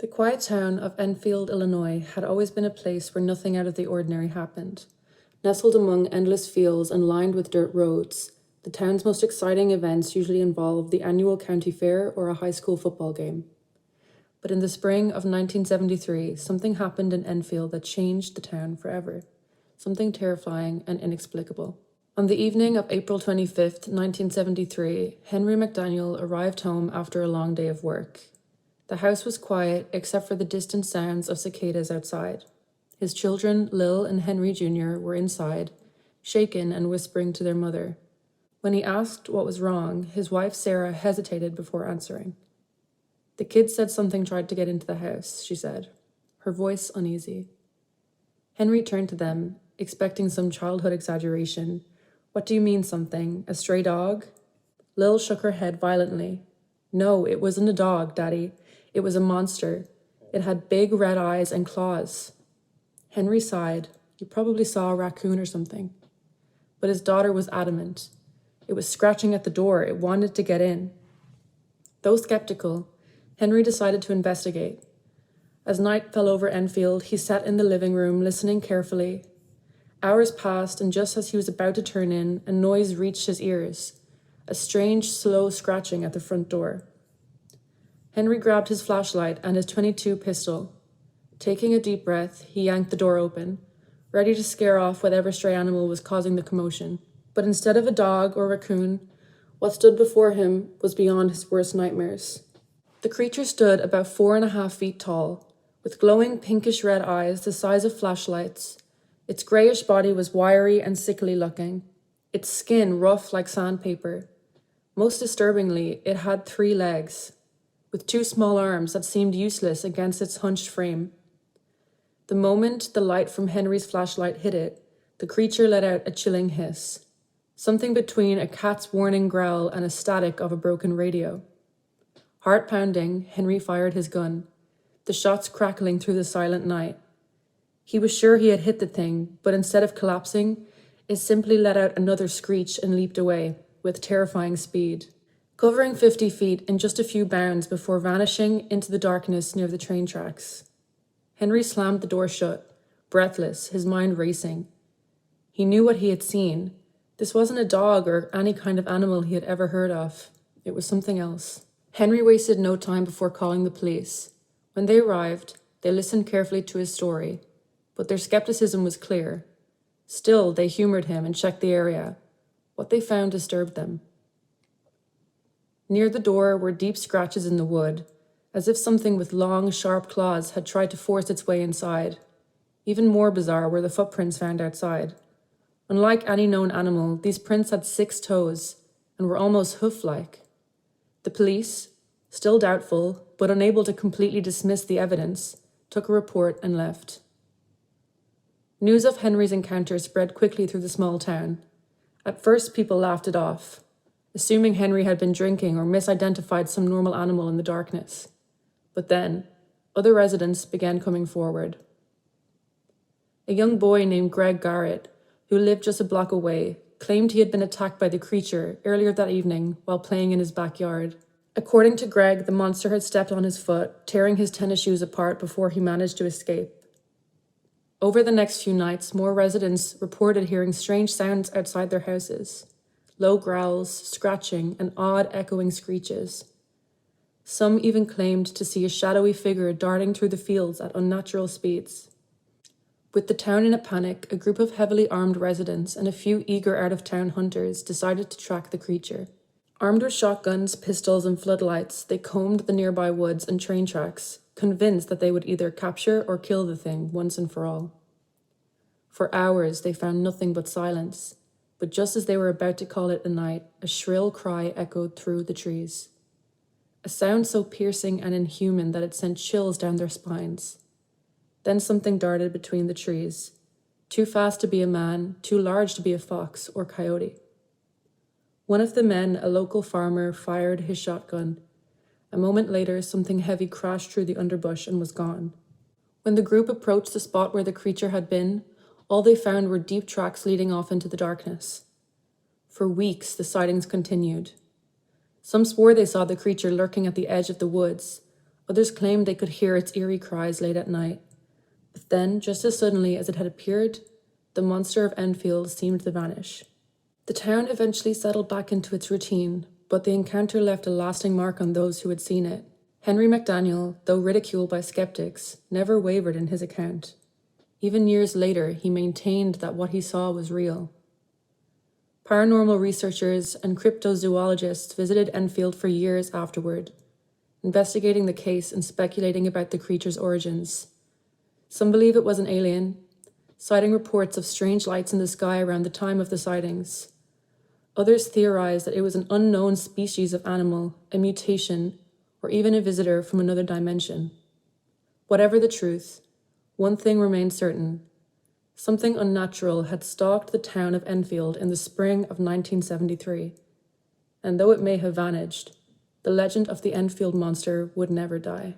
The quiet town of Enfield, Illinois, had always been a place where nothing out of the ordinary happened. Nestled among endless fields and lined with dirt roads, the town's most exciting events usually involved the annual county fair or a high school football game. But in the spring of 1973, something happened in Enfield that changed the town forever. Something terrifying and inexplicable. On the evening of April 25th, 1973, Henry McDaniel arrived home after a long day of work. The house was quiet except for the distant sounds of cicadas outside. His children, Lil and Henry Jr., were inside, shaken and whispering to their mother. When he asked what was wrong, his wife Sarah hesitated before answering. "The kids said something tried to get into the house," she said, her voice uneasy. Henry turned to them, expecting some childhood exaggeration. "What do you mean something? A stray dog?" Lil shook her head violently. "No, it wasn't a dog, Daddy. It was a monster. It had big red eyes and claws." Henry sighed. "You probably saw a raccoon or something." But his daughter was adamant. "It was scratching at the door. It wanted to get in." Though skeptical, Henry decided to investigate. As night fell over Enfield, he sat in the living room, listening carefully. Hours passed, and just as he was about to turn in, a noise reached his ears. A strange, slow scratching at the front door. Henry grabbed his flashlight and his .22 pistol. Taking a deep breath, he yanked the door open, ready to scare off whatever stray animal was causing the commotion. But instead of a dog or raccoon, what stood before him was beyond his worst nightmares. The creature stood about 4.5 feet tall, with glowing pinkish-red eyes the size of flashlights. Its grayish body was wiry and sickly-looking, its skin rough like sandpaper. Most disturbingly, it had 3 legs, with 2 small arms that seemed useless against its hunched frame. The moment the light from Henry's flashlight hit it, the creature let out a chilling hiss, something between a cat's warning growl and a static of a broken radio. Heart pounding, Henry fired his gun, the shots crackling through the silent night. He was sure he had hit the thing, but instead of collapsing, it simply let out another screech and leaped away, with terrifying speed, covering 50 feet in just a few bounds before vanishing into the darkness near the train tracks. Henry slammed the door shut, breathless, his mind racing. He knew what he had seen. This wasn't a dog or any kind of animal he had ever heard of. It was something else. Henry wasted no time before calling the police. When they arrived, they listened carefully to his story, but their skepticism was clear. Still, they humored him and checked the area. What they found disturbed them. Near the door were deep scratches in the wood, as if something with long, sharp claws had tried to force its way inside. Even more bizarre were the footprints found outside. Unlike any known animal, these prints had 6 toes and were almost hoof-like. The police, still doubtful, but unable to completely dismiss the evidence, took a report and left. News of Henry's encounter spread quickly through the small town. At first, people laughed it off, assuming Henry had been drinking or misidentified some normal animal in the darkness. But then, other residents began coming forward. A young boy named Greg Garrett, who lived just a block away, claimed he had been attacked by the creature earlier that evening while playing in his backyard. According to Greg, the monster had stepped on his foot, tearing his tennis shoes apart before he managed to escape. Over the next few nights, more residents reported hearing strange sounds outside their houses. Low growls, scratching, and odd echoing screeches. Some even claimed to see a shadowy figure darting through the fields at unnatural speeds. With the town in a panic, a group of heavily armed residents and a few eager out-of-town hunters decided to track the creature. Armed with shotguns, pistols, and floodlights, they combed the nearby woods and train tracks, convinced that they would either capture or kill the thing once and for all. For hours, they found nothing but silence, but just as they were about to call it a night, a shrill cry echoed through the trees. A sound so piercing and inhuman that it sent chills down their spines. Then something darted between the trees, too fast to be a man, too large to be a fox or coyote. One of the men, a local farmer, fired his shotgun. A moment later, something heavy crashed through the underbush and was gone. When the group approached the spot where the creature had been, all they found were deep tracks leading off into the darkness. For weeks, the sightings continued. Some swore they saw the creature lurking at the edge of the woods. Others claimed they could hear its eerie cries late at night. But then, just as suddenly as it had appeared, the monster of Enfield seemed to vanish. The town eventually settled back into its routine, but the encounter left a lasting mark on those who had seen it. Henry McDaniel, though ridiculed by skeptics, never wavered in his account. Even years later, he maintained that what he saw was real. Paranormal researchers and cryptozoologists visited Enfield for years afterward, investigating the case and speculating about the creature's origins. Some believe it was an alien, citing reports of strange lights in the sky around the time of the sightings. Others theorize that it was an unknown species of animal, a mutation, or even a visitor from another dimension. Whatever the truth, one thing remained certain. Something unnatural had stalked the town of Enfield in the spring of 1973, and though it may have vanished, the legend of the Enfield monster would never die.